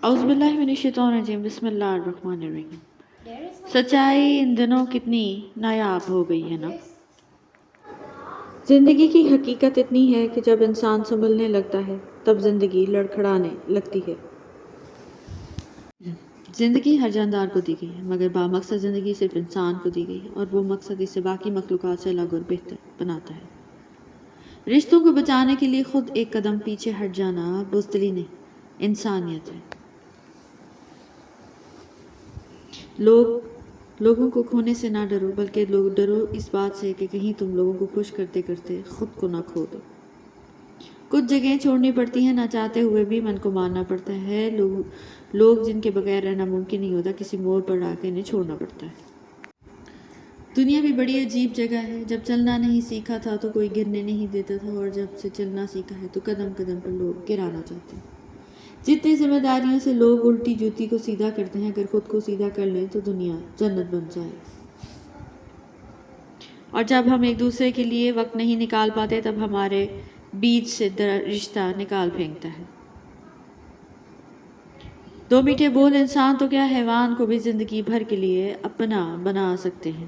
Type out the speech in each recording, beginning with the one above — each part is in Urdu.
اعوذ باللہ من الشیطان الرجیم، بسم اللہ الرحمن الرحیم۔ سچائی ان دنوں کتنی نایاب ہو گئی ہے نا۔ زندگی کی حقیقت اتنی ہے کہ جب انسان سنبھلنے لگتا ہے تب زندگی لڑکھڑانے لگتی ہے۔ زندگی ہر جاندار کو دی گئی ہے، مگر بامقصد زندگی صرف انسان کو دی گئی ہے، اور وہ مقصد اسے باقی مخلوقات سے الگ اور بہتر بناتا ہے۔ رشتوں کو بچانے کے لیے خود ایک قدم پیچھے ہٹ جانا بزدلی نہیں، انسانیت ہے۔ لوگوں کو کھونے سے نہ ڈرو، بلکہ ڈرو اس بات سے کہ کہیں تم لوگوں کو خوش کرتے کرتے خود کو نہ کھو دو۔ کچھ جگہیں چھوڑنی پڑتی ہیں، نہ چاہتے ہوئے بھی من کو ماننا پڑتا ہے۔ لوگ جن کے بغیر رہنا ممکن نہیں ہوتا، کسی موڑ پر آ کے انہیں چھوڑنا پڑتا ہے۔ دنیا بھی بڑی عجیب جگہ ہے۔ جب چلنا نہیں سیکھا تھا تو کوئی گرنے نہیں دیتا تھا، اور جب سے چلنا سیکھا ہے تو قدم قدم پر لوگ گرانا چاہتے ہیں۔ جتنی ذمہ داریوں سے لوگ الٹی جوتی کو سیدھا کرتے ہیں، اگر خود کو سیدھا کر لیں تو دنیا جنت بن جائے۔ اور جب ہم ایک دوسرے کے لیے وقت نہیں نکال پاتے تب ہمارے بیچ سے رشتہ نکال پھینکتا ہے۔ دو میٹھے بول انسان تو کیا حیوان کو بھی زندگی بھر کے لیے اپنا بنا سکتے ہیں۔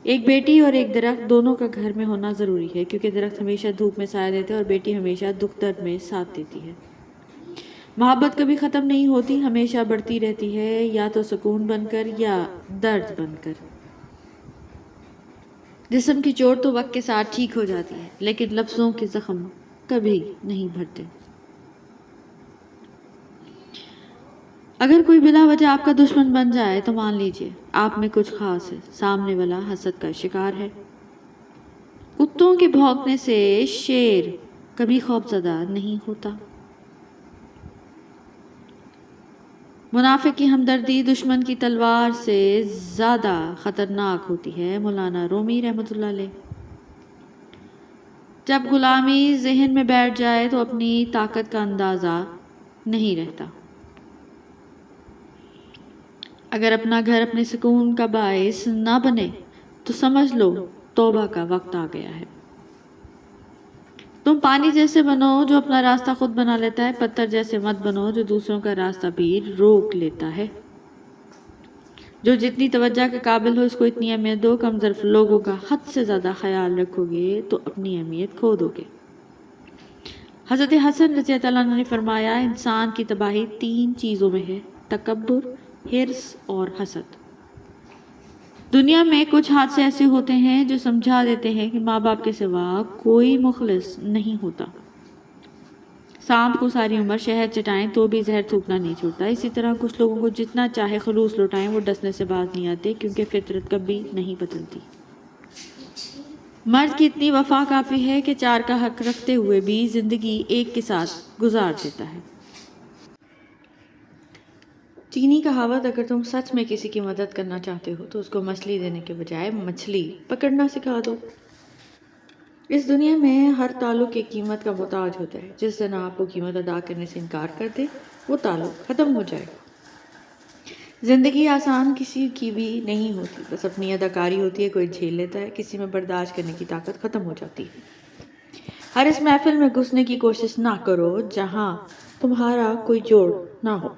ایک بیٹی اور ایک درخت دونوں کا گھر میں ہونا ضروری ہے، کیونکہ درخت ہمیشہ دھوپ میں سایہ دیتے ہیں اور بیٹی ہمیشہ دکھ درد میں ساتھ دیتی ہے۔ محبت کبھی ختم نہیں ہوتی، ہمیشہ بڑھتی رہتی ہے، یا تو سکون بن کر یا درد بن کر۔ جسم کی چوٹ تو وقت کے ساتھ ٹھیک ہو جاتی ہے، لیکن لفظوں کے زخم کبھی نہیں بھرتے۔ اگر کوئی بلا وجہ آپ کا دشمن بن جائے تو مان لیجئے آپ میں کچھ خاص ہے، سامنے والا حسد کا شکار ہے۔ کتوں کے بھونکنے سے شیر کبھی خوفزدہ نہیں ہوتا۔ منافق کی ہمدردی دشمن کی تلوار سے زیادہ خطرناک ہوتی ہے۔ مولانا رومی رحمۃ اللہ علیہ۔ جب غلامی ذہن میں بیٹھ جائے تو اپنی طاقت کا اندازہ نہیں رہتا۔ اگر اپنا گھر اپنے سکون کا باعث نہ بنے تو سمجھ لو توبہ کا وقت آ گیا ہے۔ تم پانی جیسے بنو جو اپنا راستہ خود بنا لیتا ہے، پتھر جیسے مت بنو جو دوسروں کا راستہ بھی روک لیتا ہے۔ جو جتنی توجہ کے قابل ہو اس کو اتنی اہمیت دو، کم ظرف لوگوں کا حد سے زیادہ خیال رکھو گے تو اپنی اہمیت کھو دو گے۔ حضرت حسن رضی اللہ عنہ نے فرمایا، انسان کی تباہی 3 چیزوں میں ہے: تکبر، حرص اور حسد۔ دنیا میں کچھ حادثے ایسے ہوتے ہیں جو سمجھا دیتے ہیں کہ ماں باپ کے سوا کوئی مخلص نہیں ہوتا۔ سانپ کو ساری عمر شہد چٹائیں تو بھی زہر تھوکنا نہیں چھوڑتا۔ اسی طرح کچھ لوگوں کو جتنا چاہے خلوص لوٹائیں وہ ڈسنے سے باز نہیں آتے، کیونکہ فطرت کبھی نہیں بدلتی۔ مرد کی اتنی وفا کافی ہے کہ 4 کا حق رکھتے ہوئے بھی زندگی ایک کے ساتھ گزار دیتا ہے۔ چینی کہاوت، اگر تم سچ میں کسی کی مدد کرنا چاہتے ہو تو اس کو مچھلی دینے کے بجائے مچھلی پکڑنا سکھا دو۔ اس دنیا میں ہر تعلق ایک قیمت کا محتاج ہوتا ہے۔ جس دن آپ کو قیمت ادا کرنے سے انکار کر دے وہ تعلق ختم ہو جائے۔ زندگی آسان کسی کی بھی نہیں ہوتی، بس اپنی اداکاری ہوتی ہے، کوئی جھیل لیتا ہے، کسی میں برداشت کرنے کی طاقت ختم ہو جاتی ہے۔ ہر اس محفل میں گھسنے کی کوشش نہ کرو جہاں تمہارا کوئی جوڑ نہ ہو۔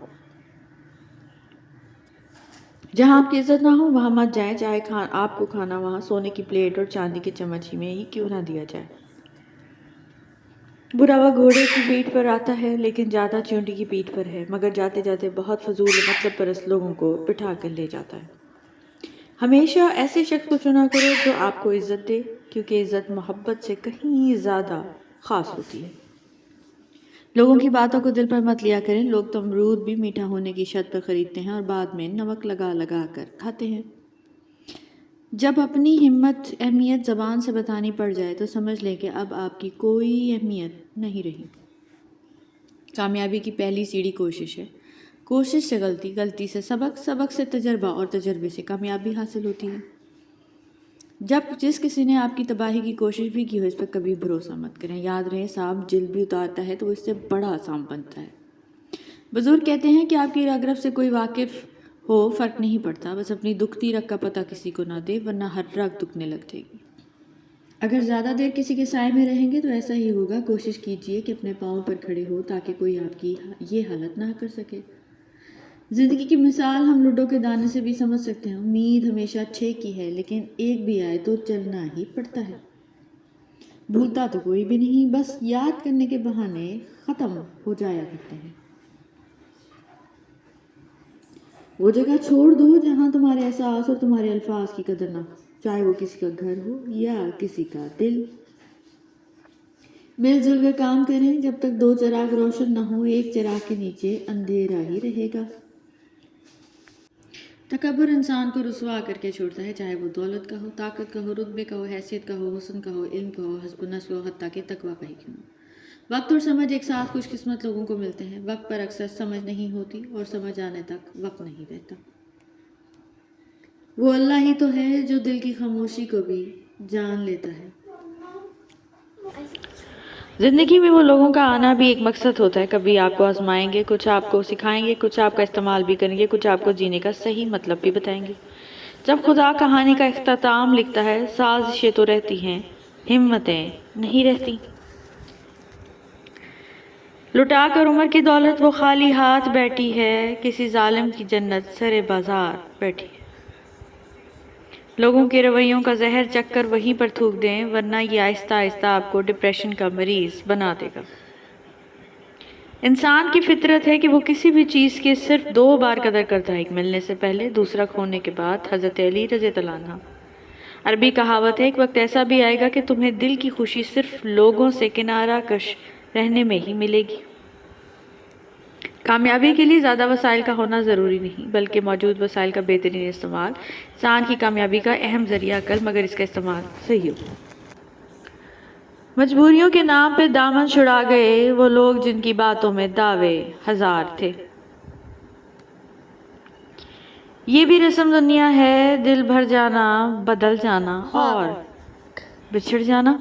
جہاں آپ کی عزت نہ ہو وہاں مت جائیں، چاہے آپ کو کھانا وہاں سونے کی پلیٹ اور چاندی کے چمچ میں ہی کیوں نہ دیا جائے۔ برا وہ گھوڑے کی پیٹھ پر آتا ہے لیکن جاتا چونٹی کی پیٹھ پر ہے، مگر جاتے جاتے بہت فضول مطلب پرست لوگوں کو بٹھا کر لے جاتا ہے۔ ہمیشہ ایسے شخص کو چنا کرو جو آپ کو عزت دے، کیونکہ عزت محبت سے کہیں زیادہ خاص ہوتی ہے۔ لوگوں کی باتوں کو دل پر مت لیا کریں۔ لوگ تو امرود بھی میٹھا ہونے کی شرط پر خریدتے ہیں اور بعد میں نمک لگا لگا کر کھاتے ہیں۔ جب اپنی اہمیت زبان سے بتانی پڑ جائے تو سمجھ لیں کہ اب آپ کی کوئی اہمیت نہیں رہی۔ کامیابی کی پہلی سیڑھی کوشش ہے۔ کوشش سے غلطی، غلطی سے سبق، سبق سے تجربہ اور تجربے سے کامیابی حاصل ہوتی ہے۔ جس کسی نے آپ کی تباہی کی کوشش بھی کی ہو اس پر کبھی بھروسہ مت کریں۔ یاد رہے سانپ جلد بھی اتارتا ہے تو اس سے بڑا سانپ بنتا ہے۔ بزرگ کہتے ہیں کہ آپ کی رگ رگ سے کوئی واقف ہو فرق نہیں پڑتا، بس اپنی دکھتی رگ کا پتہ کسی کو نہ دے ورنہ ہر رگ دکھنے لگ جائے گی۔ اگر زیادہ دیر کسی کے سائے میں رہیں گے تو ایسا ہی ہوگا. کوشش کیجئے کہ اپنے پاؤں پر کھڑے ہو تاکہ کوئی آپ کی یہ حالت نہ کر سکے. زندگی کی مثال ہم لڈو کے دانے سے بھی سمجھ سکتے ہیں. امید ہمیشہ 6 کی ہے لیکن ایک بھی آئے تو چلنا ہی پڑتا ہے. بھولتا تو کوئی بھی نہیں، بس یاد کرنے کے بہانے ختم ہو جایا کرتے ہیں. وہ جگہ چھوڑ دو جہاں تمہارے احساس اور تمہارے الفاظ کی قدر نہ ہو، چاہے وہ کسی کا گھر ہو یا کسی کا دل. مل جل کر کام کریں. جب تک 2 چراغ روشن نہ ہو ایک چراغ کے نیچے اندھیرا ہی رہے گا. تکبر انسان کو رسوا کر کے چھوڑتا ہے، چاہے وہ دولت کا ہو، طاقت کا ہو، رتبے کا ہو، حیثیت کا ہو، حسن کا ہو، علم کا ہو، حسب النفس ہو، حتیٰ کہ تقویٰ کا ہی کیوں. وقت اور سمجھ ایک ساتھ خوش قسمت لوگوں کو ملتے ہیں. وقت پر اکثر سمجھ نہیں ہوتی اور سمجھ آنے تک وقت نہیں رہتا. وہ اللہ ہی تو ہے جو دل کی خاموشی کو بھی جان لیتا ہے. زندگی میں وہ لوگوں کا آنا بھی ایک مقصد ہوتا ہے. کبھی آپ کو آزمائیں گے، کچھ آپ کو سکھائیں گے، کچھ آپ کا استعمال بھی کریں گے، کچھ آپ کو جینے کا صحیح مطلب بھی بتائیں گے. جب خدا کہانی کا اختتام لکھتا ہے، سازشیں تو رہتی ہیں، ہمتیں نہیں رہتی. لٹا کر عمر کی دولت وہ خالی ہاتھ بیٹھی ہے، کسی ظالم کی جنت سرے بازار بیٹھی ہے. لوگوں کے رویوں کا زہر چکھ کر وہیں پر تھوک دیں، ورنہ یہ آہستہ آہستہ آپ کو ڈپریشن کا مریض بنا دے گا. انسان کی فطرت ہے کہ وہ کسی بھی چیز کی صرف 2 بار قدر کرتا ہے، ایک ملنے سے پہلے، دوسرا کھونے کے بعد. حضرت علی رضی اللہ عنہ. عربی کہاوت ہے، ایک وقت ایسا بھی آئے گا کہ تمہیں دل کی خوشی صرف لوگوں سے کنارہ کش رہنے میں ہی ملے گی. کامیابی کے لیے زیادہ وسائل کا ہونا ضروری نہیں، بلکہ موجود وسائل کا بہترین استعمال انسان کی کامیابی کا اہم ذریعہ عقل، مگر اس کا استعمال صحیح ہو. مجبوریوں کے نام پہ دامن چھڑا گئے وہ لوگ جن کی باتوں میں دعوے ہزار تھے. یہ بھی رسم دنیا ہے، دل بھر جانا، بدل جانا اور بچھڑ جانا.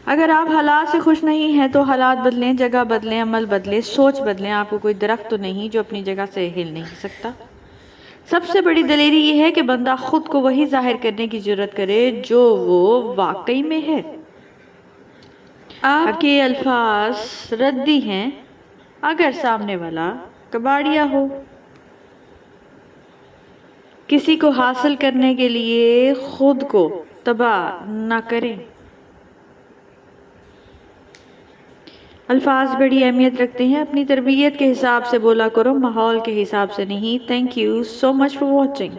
اگر آپ حالات سے خوش نہیں ہیں تو حالات بدلیں، جگہ بدلیں، عمل بدلیں، سوچ بدلیں. آپ کو کوئی درخت تو نہیں جو اپنی جگہ سے ہل نہیں سکتا. سب سے بڑی دلیری یہ ہے کہ بندہ خود کو وہی ظاہر کرنے کی جرت کرے جو وہ واقعی میں ہے. آپ کے الفاظ ردی ہیں اگر سامنے والا کباڑیا ہو. کسی کو حاصل کرنے کے لیے خود کو تباہ نہ کریں. الفاظ بڑی اہمیت رکھتے ہیں. اپنی تربیت کے حساب سے بولا کرو، ماحول کے حساب سے نہیں. Thank you so much for watching.